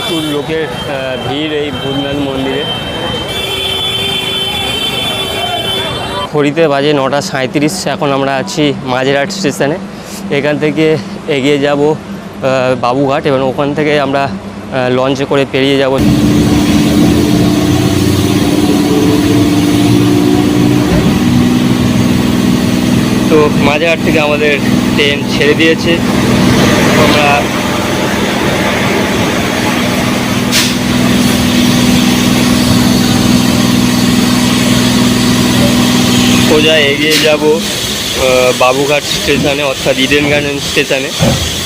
প্রচুর লোকের ভিড় এই ভূতনাথ মন্দিরে। ঘড়িতে বাজে 9:37। এখন আমরা আছি মাঝেরহাট স্টেশনে। এখান থেকে এগিয়ে যাব বাবুঘাট এবং ওখান থেকে আমরা লঞ্চে করে পেরিয়ে যাব। তো মাঝেরহাট থেকে আমাদের ট্রেন ছেড়ে দিয়েছে। আমরা সোজা এগিয়ে যাব বাবুঘাট স্টেশনে, অর্থাৎ ইডেন গার্ডেন স্টেশনে।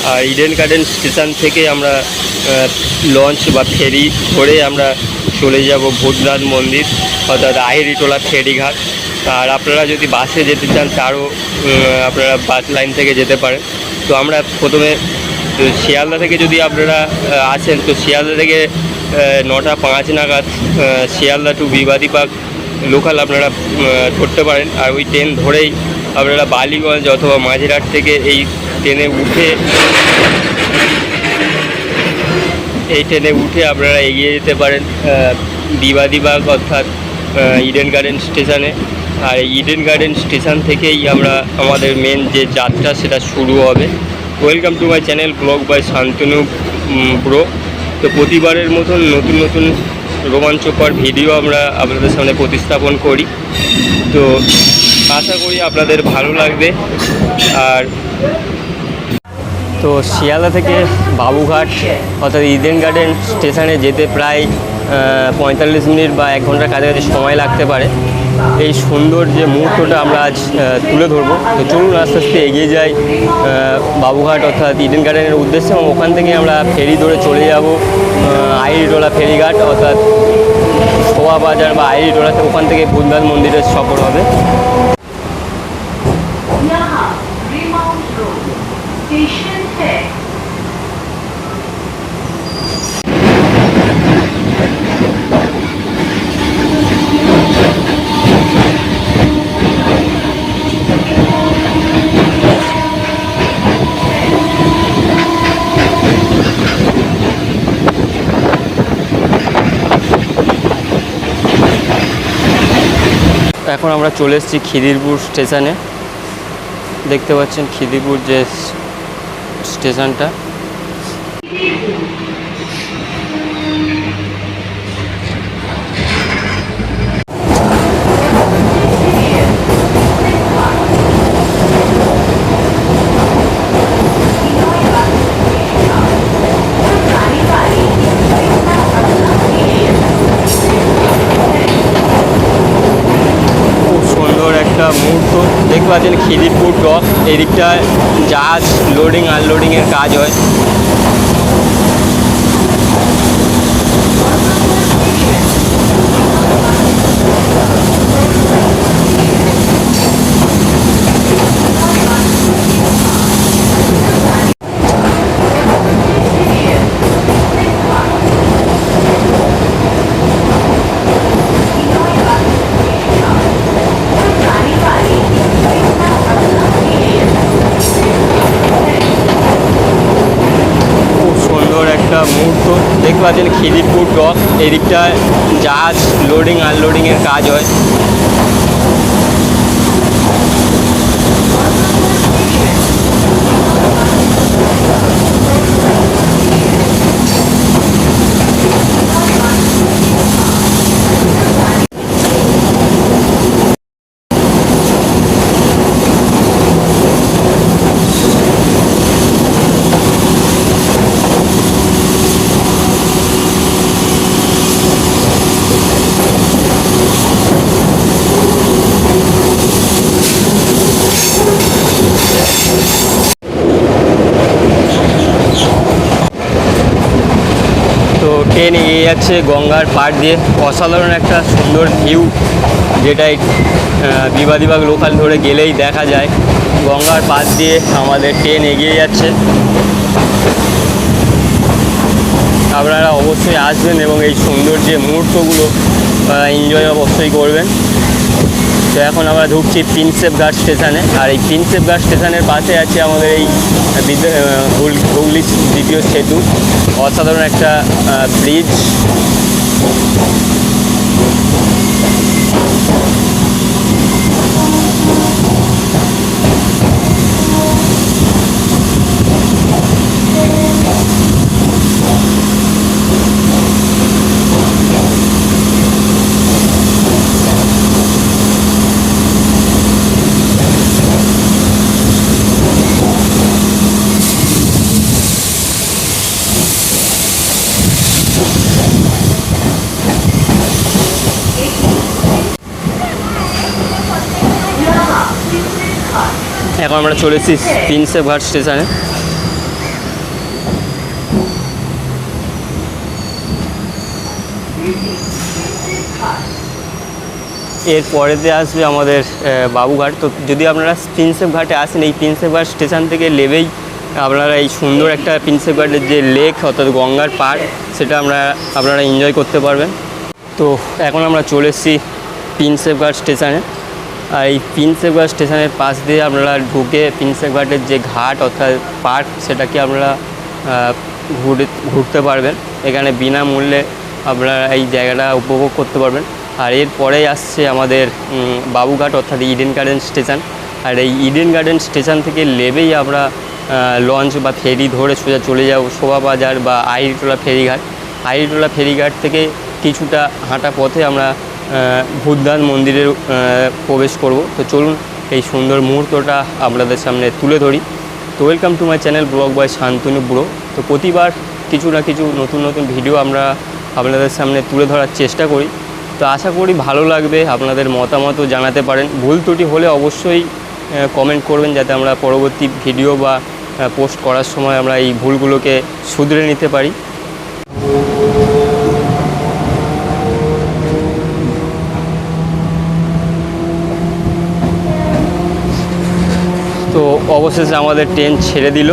আর ইডেন গার্ডেন স্টেশন থেকে আমরা লঞ্চ বা ফেরি ধরে আমরা চলে যাব ভূতনাথ মন্দির, অর্থাৎ আহিরিটোলা ফেরিঘাট। আর আপনারা যদি বাসে যেতে চান তারও আপনারা বাস লাইন থেকে যেতে পারেন। তো আমরা প্রথমে শিয়ালদা থেকে যদি আপনারা আসেন, তো শিয়ালদা থেকে 9:05 নাগাদ শিয়ালদা টু বিবাদী পার্ক লোকাল আপনারা ধরতে পারেন। আর ওই ট্রেন ধরেই আপনারা বালিগঞ্জ অথবা মাঝেরহাট থেকে এই ট্রেনে উঠে আপনারা এগিয়ে যেতে পারেন বিবাদী পার্ক, অর্থাৎ ইডেন গার্ডেন স্টেশনে। আর ইডেন গার্ডেন স্টেশন থেকেই আমাদের মেন যে যাত্রা সেটা শুরু হবে। Welcome to my channel blog by Shantanu bro. তো প্রতিবারের মতন নতুন নতুন রোমাঞ্চকর ভিডিও আমরা আপনাদের সামনে প্রতিস্থাপন করি। তো আশা করি আপনাদের ভালো লাগবে। আর তো শিয়ালদা থেকে বাবুঘাট অর্থাৎ ইডেন গার্ডেন স্টেশনে যেতে প্রায় 45 মিনিট বা 1 ঘন্টার কাছাকাছি সময় লাগতে পারে। এই সুন্দর যে মুহূর্তটা আমরা আজ তুলে ধরবো। তো চলুন আস্তে আস্তে এগিয়ে যাই বাবুঘাট অর্থাৎ ইডেন গার্ডেনের উদ্দেশ্যে, এবং ওখান থেকে আমরা ফেরি ধরে চলে যাব আহিরিটোলা ফেরিঘাট, অর্থাৎ শোভা বাজার বা আহিরিটোলাতে। ওখান থেকে ভূতনাথ মন্দিরের সফর হবে। এখন আমরা চলে এসেছি খিদিরপুর স্টেশনে। দেখতে পাচ্ছেন খিদিরপুর যে স্টেশনটা। মুহূর্ত দেখতে পাচ্ছেন খিদিরপুর ডক। এদিকটা জাহাজ লোডিং আনলোডিংয়ের কাজ হয়। মুহূর্ত দেখতে পাচ্ছেন খিদিরপুর ডক। এদিকটা জাহাজ লোডিং আনলোডিংয়ের কাজ হয়। ট্রেন এগিয়ে যাচ্ছে গঙ্গার পাড় দিয়ে। অসাধারণ একটা সুন্দর ভিউ, যেটাই বিবাদীবাগ লোকাল ধরে গেলেই দেখা যায়। গঙ্গার পাড় দিয়ে আমাদের ট্রেন এগিয়ে যাচ্ছে। আপনারা অবশ্যই আসবেন এবং এই সুন্দর যে মুহূর্তগুলো এনজয় অবশ্যই করবেন। তো এখন আমরা ঢুকছি প্রিন্সেপ ঘাট স্টেশনে। আর এই প্রিন্সেপ ঘাট স্টেশনের পাশে আছে আমাদের এই হুগলি দ্বিতীয় সেতু। অসাধারণ একটা ব্রিজ। এখন আমরা চলে এসেছি প্রিন্সেপ ঘাট স্টেশনে। এর পরেতে আসবে আমাদের বাবুঘাট। তো যদি আপনারা প্রিন্সেপ ঘাটে আসেন, এই প্রিন্সেপ ঘাট স্টেশন থেকে নেবেই আপনারা এই সুন্দর একটা প্রিন্সেপ ঘাটের যে লেক অর্থাৎ গঙ্গার পাড়, সেটা আপনারা এনজয় করতে পারবেন। তো এখন আমরা চলে এসেছি প্রিন্সেপ ঘাট স্টেশনে। আর এই প্রিন্সেপ ঘাট স্টেশনের পাশ দিয়ে আপনারা ঢুকে প্রিন্সেপ ঘাটের যে ঘাট অর্থাৎ পার্ক, সেটাকে আপনারা ঘুরতে পারবেন। এখানে বিনামূল্যে আপনারা এই জায়গাটা উপভোগ করতে পারবেন। আর এরপরেই আসছে আমাদের বাবুঘাট অর্থাৎ ইডেন গার্ডেন স্টেশন। আর এই ইডেন গার্ডেন স্টেশন থেকে নেবেই আমরা লঞ্চ বা ফেরি ধরে সোজা চলে যাব শোভাবাজার বা আইরিটোলা ফেরিঘাট। আইরিটোলা ফেরিঘাট থেকে কিছুটা হাঁটা পথে আমরা ভূতনাথ মন্দিরে প্রবেশ করব। তো চলুন এই সুন্দর মুহূর্তটা আপনাদের সামনে তুলে ধরি। তো welcome to my channel blog by Shantanu bro. তো প্রতিবার কিছু না কিছু নতুন নতুন ভিডিও আমরা আপনাদের সামনে তুলে ধরার চেষ্টা করি। তো আশা করি ভালো লাগবে, আপনাদের মতামতও জানাতে পারেন। ভুল ত্রুটি হলে অবশ্যই কমেন্ট করবেন, যাতে আমরা পরবর্তী ভিডিও বা পোস্ট করার সময় আমরা এই ভুলগুলোকে শুধরে নিতে পারি। তো অবশেষে আমাদের ট্রেন ছেড়ে দিল।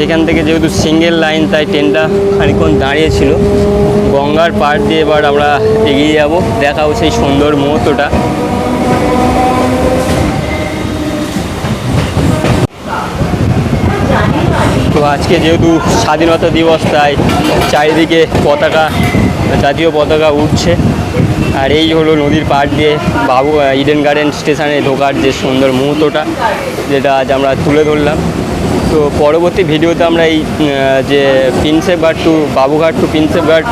এখান থেকে যেহেতু সিঙ্গেল লাইন, তাই ট্রেনটা খানিকক্ষণ দাঁড়িয়েছিল। গঙ্গার পাড় দিয়ে এবার আমরা এগিয়ে যাব, দেখাবো সেই সুন্দর মুহূর্তটা। তো আজকে যেহেতু স্বাধীনতা দিবস, তাই চারিদিকে পতাকা, জাতীয় পতাকা উঠছে। আর এই হলো নদীর পাড় দিয়ে ইডেন গার্ডেন স্টেশনে ঢোকার যে সুন্দর মুহূর্তটা, যেটা আজ আমরা তুলে ধরলাম। তো পরবর্তী ভিডিওতে আমরা এই যে প্রিন্সেপ ঘাট টু বাবুঘাট টু প্রিন্সেপ ঘাট,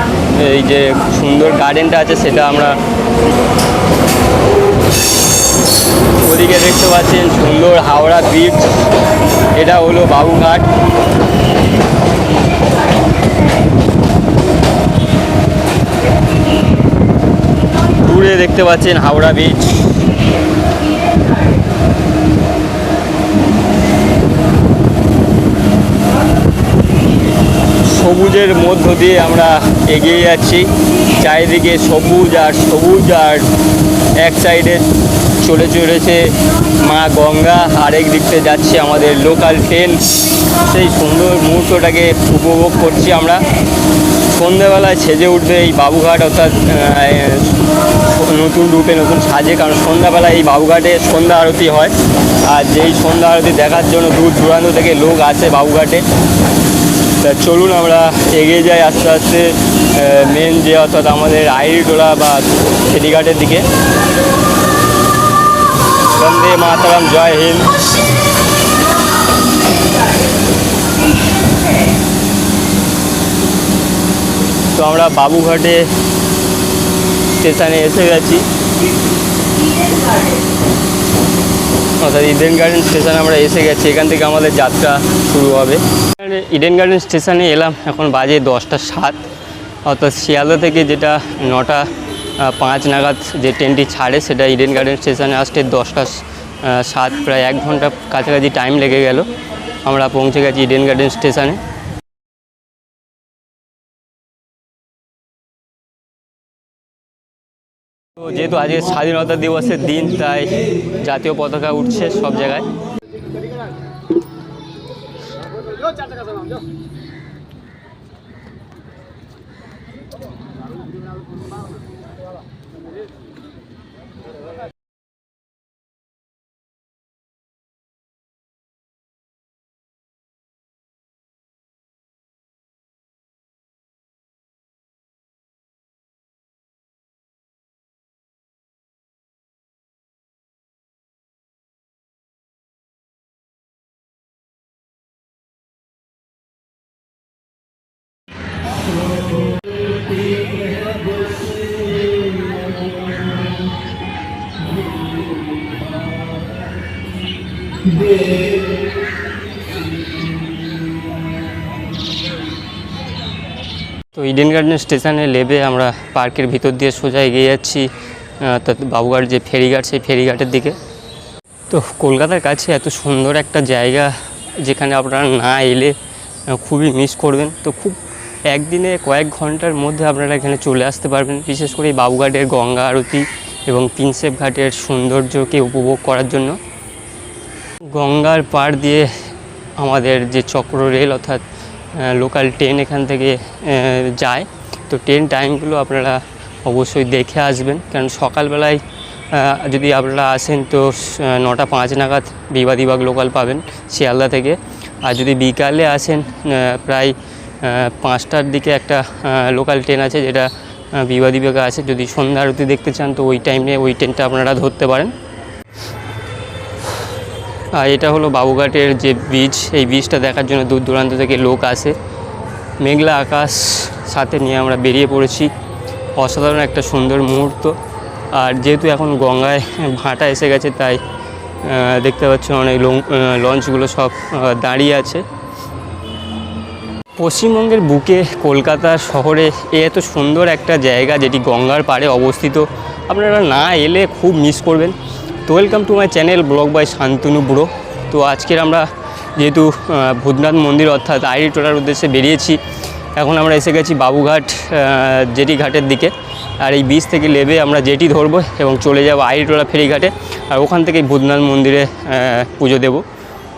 এই যে সুন্দর গার্ডেনটা আছে, সেটা আমরা ওদিকে দেখতে পাচ্ছেন সুন্দর হাওড়া ব্রিজ। এটা হলো বাবুঘাট। দূরে দেখতে পাচ্ছেন হাওড়া ব্রিজ। সবুজের মধ্য দিয়ে আমরা এগিয়ে যাচ্ছি। চারিদিকে সবুজ আর সবুজ, আর এক সাইডে চলে চলেছে মা গঙ্গা, আরেক দিক থেকে যাচ্ছে আমাদের লোকাল ট্রেন। সেই সুন্দর মুহূর্তটাকে উপভোগ করছি আমরা। সন্ধ্যেবেলায় সেজে উঠবে এই বাবুঘাট, অর্থাৎ নতুন রূপে নতুন সাজে, কারণ সন্ধ্যাবেলায় এই বাবুঘাটে সন্ধ্যা আরতি হয়। আর যেই সন্ধ্যা আরতি দেখার জন্য দূর দূরান্ত থেকে লোক আসে বাবুঘাটে। তা চলুন আমরা এগিয়ে যাই আস্তে আস্তে মেন যে অর্থাৎ আমাদের আইরিটোলা বা ফেরিঘাটের দিকে। বন্দে মাতরম, জয় হিন্দ। তো আমরা বাবুঘাটে স্টেশনে এসে গেছি, অর্থাৎ ইডেন গার্ডেন স্টেশনে আমরা এসে গেছি। এখান থেকে আমাদের যাত্রা শুরু হবে। ইডেন গার্ডেন স্টেশনে এলাম, এখন বাজে 10টা 7, অর্থাৎ শিয়ালদা থেকে যেটা 9টা 5 নাগাদ যে ট্রেনটি ছাড়ে, সেটা ইডেন গার্ডেন স্টেশনে আসতে 10টা 7, প্রায় 1 ঘন্টা কাছাকাছি টাইম লেগে গেল। আমরা পৌঁছে গেছি ইডেন গার্ডেন স্টেশনে। তো যেহেতু আজকে স্বাধীনতা দিবসের দিন, তাই জাতীয় পতাকা উঠছে সব জায়গায়। তো ইডেন গার্ডেন স্টেশনে নেমে আমরা পার্কের ভিতর দিয়ে সোজা এগিয়ে যাচ্ছি বাবুঘাট যে ফেরিঘাট, সেই ফেরিঘাটের দিকে। তো কলকাতার কাছে এত সুন্দর একটা জায়গা যেখানে আপনারা না এলে খুবই মিস করবেন। তো খুব একদিনে কয়েক ঘন্টার মধ্যে আপনারা এখানে চলে আসতে পারবেন, বিশেষ করে বাবুঘাটের গঙ্গা আরতি এবং প্রিন্সেপ ঘাটের সৌন্দর্যকে উপভোগ করার জন্য। গঙ্গার পাড় দিয়ে আমাদের যে চক্র রেল অর্থাৎ লোকাল ট্রেন এখান থেকে যায়। তো ট্রেন টাইমগুলো আপনারা অবশ্যই দেখে আসবেন, কারণ সকালবেলায় যদি আপনারা আসেন তো 9টা 5 নাগাদ বিবাদীবাগ লোকাল পাবেন শিয়ালদা থেকে। আর যদি বিকালে আসেন প্রায় 5টার দিকে একটা লোকাল ট্রেন আছে যেটা বিবাদীবাগে আছে। যদি সন্ধ্যা আরতি দেখতে চান তো ওই টাইমে ওই ট্রেনটা আপনারা ধরতে পারেন। আর এটা হলো বাবুঘাটের যে ব্রিজ, এই ব্রিজটা দেখার জন্য দূর দূরান্ত থেকে লোক আসে। মেঘলা আকাশ সাথে নিয়ে আমরা বেরিয়ে পড়েছি। অসাধারণ একটা সুন্দর মুহূর্ত। আর যেহেতু এখন গঙ্গায় ভাটা এসে গেছে তাই দেখতে পাচ্ছেন অনেক লঞ্চগুলো সব দাঁড়িয়ে আছে। পশ্চিমবঙ্গের বুকে কলকাতা শহরে এত সুন্দর একটা জায়গা যেটি গঙ্গার পাড়ে অবস্থিত, আপনারা না এলে খুব মিস করবেন। তো welcome to my channel blog by Shantanu bro. তো আজকের আমরা যেহেতু ভূতনাথ মন্দির অর্থাৎ আইড়ি টোলার উদ্দেশ্যে বেরিয়েছি, এখন আমরা এসে গেছি বাবুঘাট জেটি ঘাটের দিকে। আর এই ব্রিজ থেকে নেমে আমরা জেটি ধরবো এবং চলে যাব আইড়ি টোলা ফেরিঘাটে। আর ওখান থেকেই ভূতনাথ মন্দিরে পুজো দেব।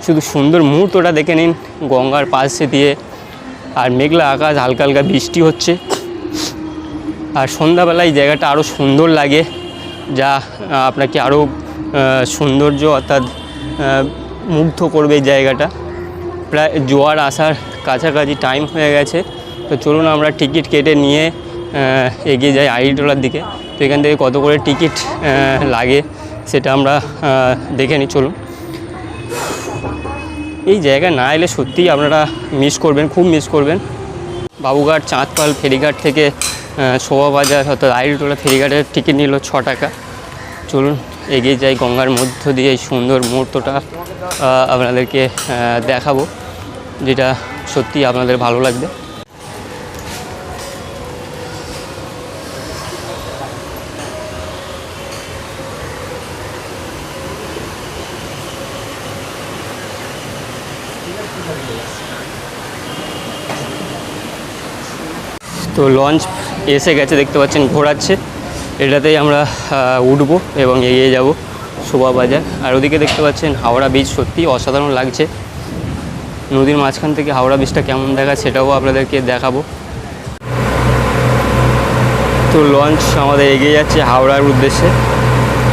শুধু সুন্দর মুহূর্তটা দেখে নিন গঙ্গার পাশে দিয়ে। আর মেঘলা আকাশ, হালকা হালকা বৃষ্টি হচ্ছে। আর সন্ধ্যাবেলায় জায়গাটা আরও সুন্দর লাগে, যা আপনাকে আরও সৌন্দর্য অর্থাৎ মুগ্ধ করবে এই জায়গাটা। প্রায় জোয়ার আসার কাছাকাছি টাইম হয়ে গেছে। তো চলুন আমরা টিকিট কেটে নিয়ে এগিয়ে যাই আইড়ি টোলার দিকে। তো এখান থেকে কত করে টিকিট লাগে সেটা আমরা দেখে নিই, চলুন। এই জায়গায় না এলে সত্যিই আপনারা মিস করবেন, খুব মিস করবেন। বাবুঘাট চাঁদপাল ফেরিঘাট থেকে শোভাবাজার অর্থাৎ আইড়ি টোলা ফেরিঘাটের টিকিট নিল 6 টাকা। চলুন এগিয়ে যাই, গঙ্গার মধ্য দিয়ে এই সুন্দর মুহূর্তটা আপনাদেরকে দেখাবো, যেটা সত্যিই আপনাদের ভালো লাগবে। তো লঞ্চ এসে গেছে, দেখতে পাচ্ছেন ঘোরাচ্ছে। এটাতেই আমরা উঠবো এবং এগিয়ে যাব শোভাবাজার। আর ওদিকে দেখতে পাচ্ছেন হাওড়া ব্রিজ, সত্যি অসাধারণ লাগছে। নদীর মাঝখান থেকে হাওড়া ব্রিজটা কেমন দেখায় সেটাও আপনাদেরকে দেখাবো। তো লঞ্চ আমাদের এগিয়ে যাচ্ছে হাওড়ার উদ্দেশ্যে।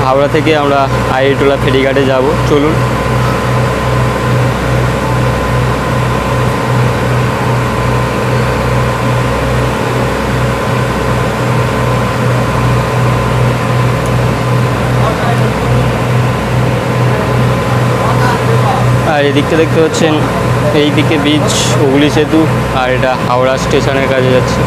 হাওড়া থেকে আমরা আইড়ি টোলা ফেরিঘাটে যাব, চলুন। আর এদিকটা দেখতে পাচ্ছেন এই দিকে ব্রিজ হুগলি সেতু, আর এটা হাওড়া স্টেশনের কাছে যাচ্ছে।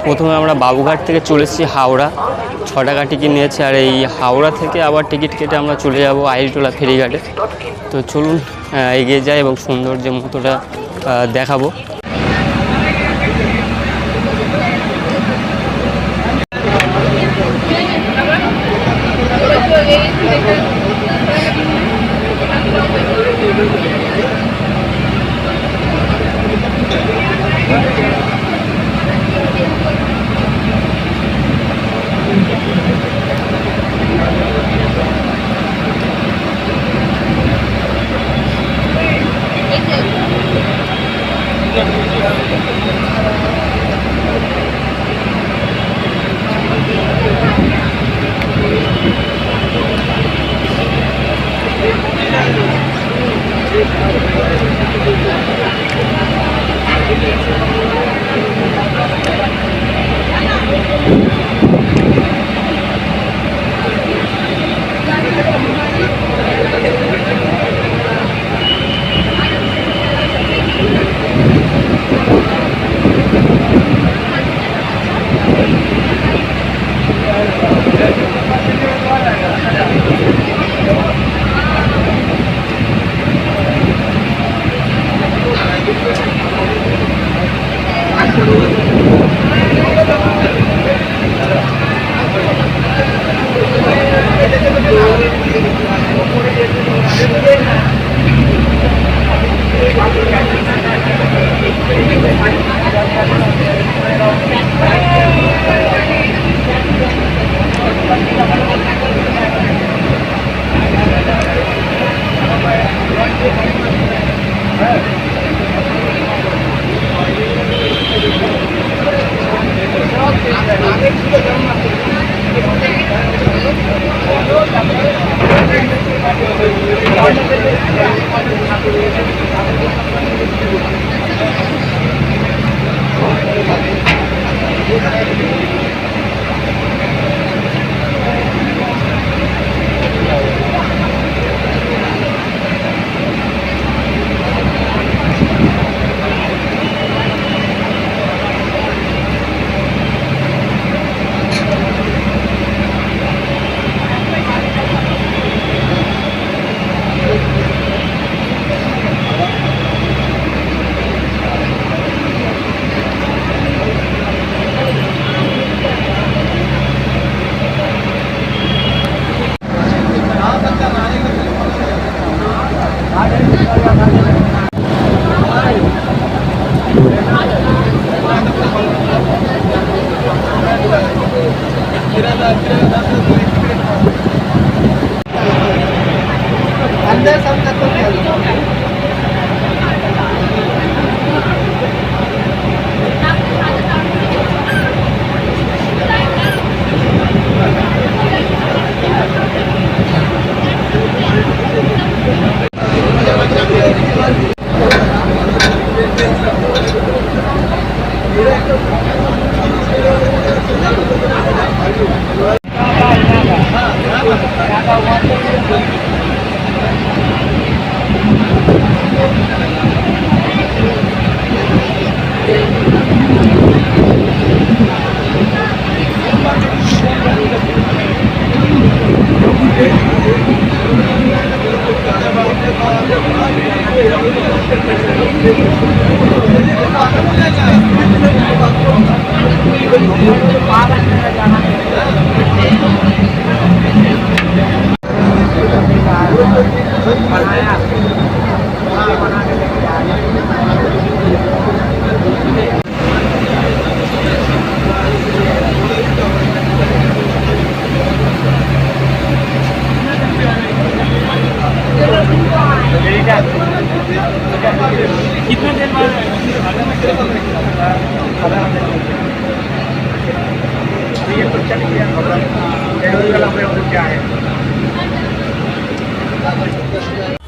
প্রথমে আমরা বাবুঘাট থেকে চলে এসেছি হাওড়া, 6 টাকা টিকিট নিয়েছে। আর এই হাওড়া থেকে আবার টিকিট কেটে আমরা চলে যাব আইরিটোলা ফেরিঘাটে। তো চলুন এগিয়ে যাই এবং সৌন্দর্য মতোটা দেখাবো।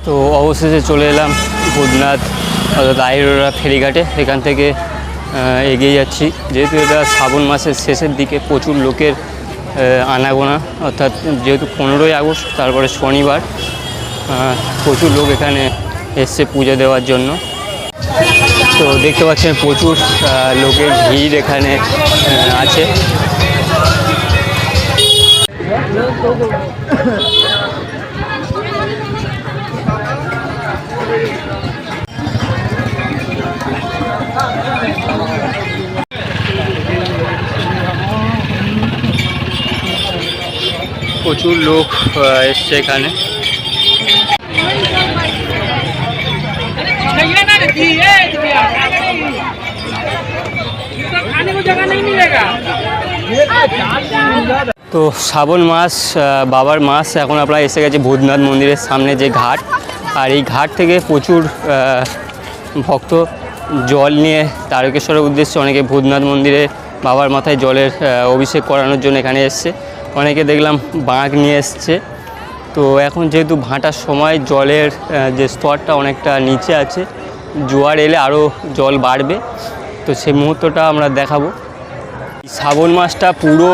তো অবশেষে চলে এলাম ভূতনাথ অর্থাৎ আইরিটোলা ফেরিঘাটে। এখান থেকে এগিয়ে যাচ্ছি, যেহেতু এটা শ্রাবণ মাসের শেষের দিকে প্রচুর লোকের আনাগোনা, অর্থাৎ যেহেতু 15ই আগস্ট তারপরে শনিবার, প্রচুর লোক এখানে এসছে পুজো দেওয়ার জন্য। তো দেখতে পাচ্ছেন প্রচুর লোকের ভিড় এখানে আছে। প্রচুর লোক এসছে এখানে। তো শ্রাবণ মাস, বাবার মাস, এখন আপনারা এসে গেছে ভূতনাথ মন্দিরের সামনে যে ঘাট, আর এই ঘাট থেকে প্রচুর ভক্ত জল নিয়ে তারকেশ্বরের উদ্দেশ্যে, অনেকে ভূতনাথ মন্দিরে বাবার মাথায় জলের অভিষেক করানোর জন্য এখানে এসছে। অনেকে দেখলাম বাঁক নিয়ে এসছে। তো এখন যেহেতু ভাটার সময় জলের যে স্তরটা অনেকটা নিচে আছে, জোয়ার এলে আরও জল বাড়বে, তো সেই মুহূর্তটা আমরা দেখাবো। শ্রাবণ মাসটা পুরো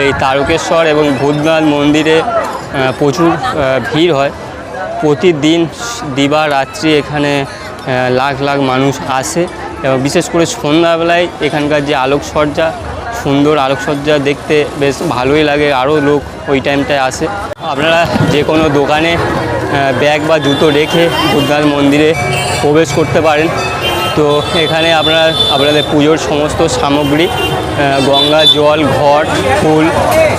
এই তারকেশ্বর এবং ভূতনাথ মন্দিরে প্রচুর ভিড় হয়। প্রতিদিন দিবারাত্রি এখানে লাখ লাখ মানুষ আসে, এবং বিশেষ করে সন্ধ্যাবেলায় এখানকার যে আলোকসজ্জা, সুন্দর আলোকসজ্জা দেখতে বেশ ভালোই লাগে, আরও লোক ওই টাইমটায় আসে। আপনারা যে কোনো দোকানে ব্যাগ বা জুতো রেখে ভূতনাথ মন্দিরে প্রবেশ করতে পারেন। তো এখানে আপনাদের পুজোর সমস্ত সামগ্রী, গঙ্গা জল, ঘট, ফুল,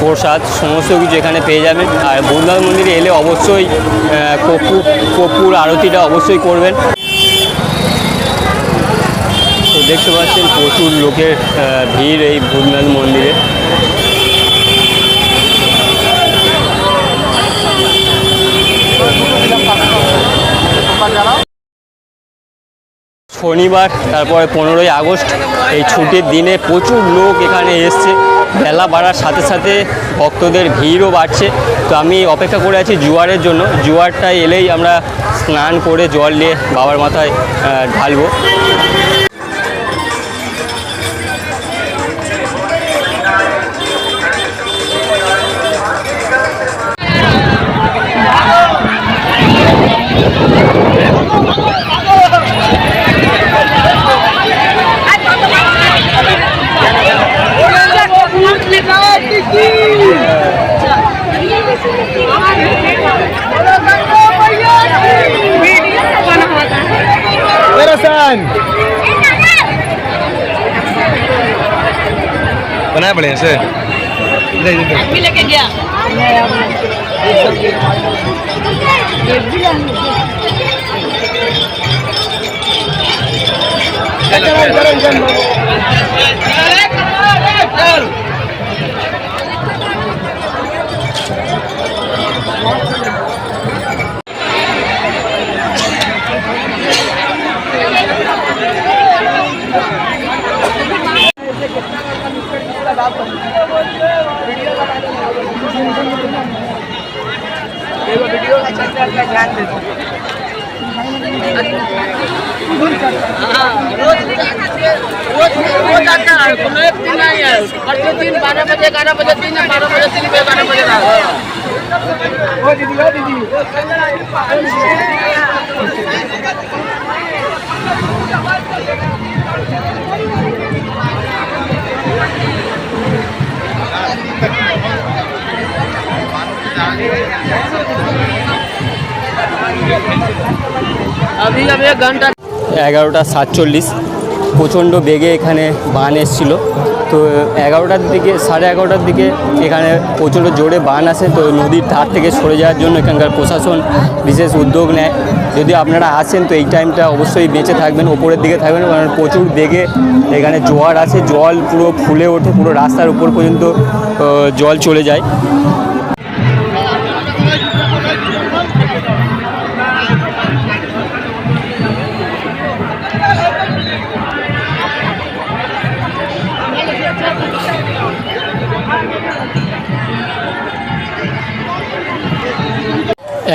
প্রসাদ সমস্ত কিছু এখানে পেয়ে যাবেন। আর ভূতনাথ মন্দিরে এলে অবশ্যই কর্পূর আরতিটা অবশ্যই করবেন। তো দেখতে পাচ্ছেন প্রচুর লোকের ভিড় এই ভূতনাথ মন্দিরে। শনিবার, তারপরে 15ই আগস্ট, এই ছুটির দিনে প্রচুর লোক এখানে এসছে। বেলা বাড়ার সাথে সাথে ভক্তদের ভিড়ও বাড়ছে। তো আমি অপেক্ষা করে আছি জোয়ারের জন্য। জোয়ারটা এলেই আমরা স্নান করে জল নিয়ে বাবার মাথায় ঢালবো। बनाया बढ़िया से लेके गया वीडियो ध्यान दे रोज आता है, कोनो एक दिन नहीं है। प्रतिदिन 12 बजे 11 बजे 3 12 बजे 3 12 बजे ओ दीदी अभी 1 घंटा 11টা 47, প্রচণ্ড বেগে এখানে বান এসেছিল। তো 11টার দিকে, 11:30টার দিকে এখানে প্রচণ্ড জোরে বান আসে। তো নদীর ধার থেকে সরে যাওয়ার জন্য এখানকার প্রশাসন বিশেষ উদ্যোগ নেয়। যদি আপনারা আসেন তো এই টাইমটা অবশ্যই বেঁচে থাকবেন, ওপরের দিকে থাকবেন, কারণ প্রচুর বেগে এখানে জোয়ার আসে, জল পুরো ফুলে ওঠে, পুরো রাস্তার উপর পর্যন্ত জল চলে যায়।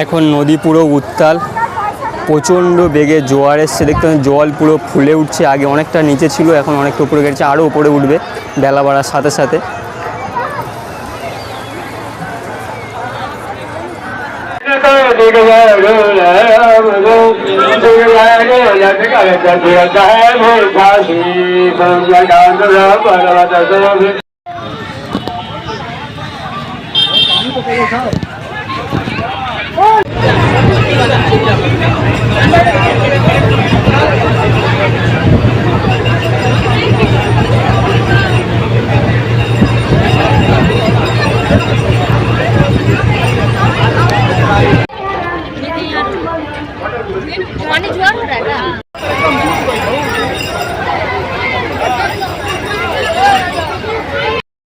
এখন নদী পুরো উত্তাল, প্রচণ্ড বেগে জোয়ার এসছে। দেখতে জল পুরো ফুলে উঠছে। আগে অনেকটা নিচে ছিল, এখন অনেকটা উপরে গেছে, আরও উপরে উঠবে বেলা বাড়ার সাথে সাথে।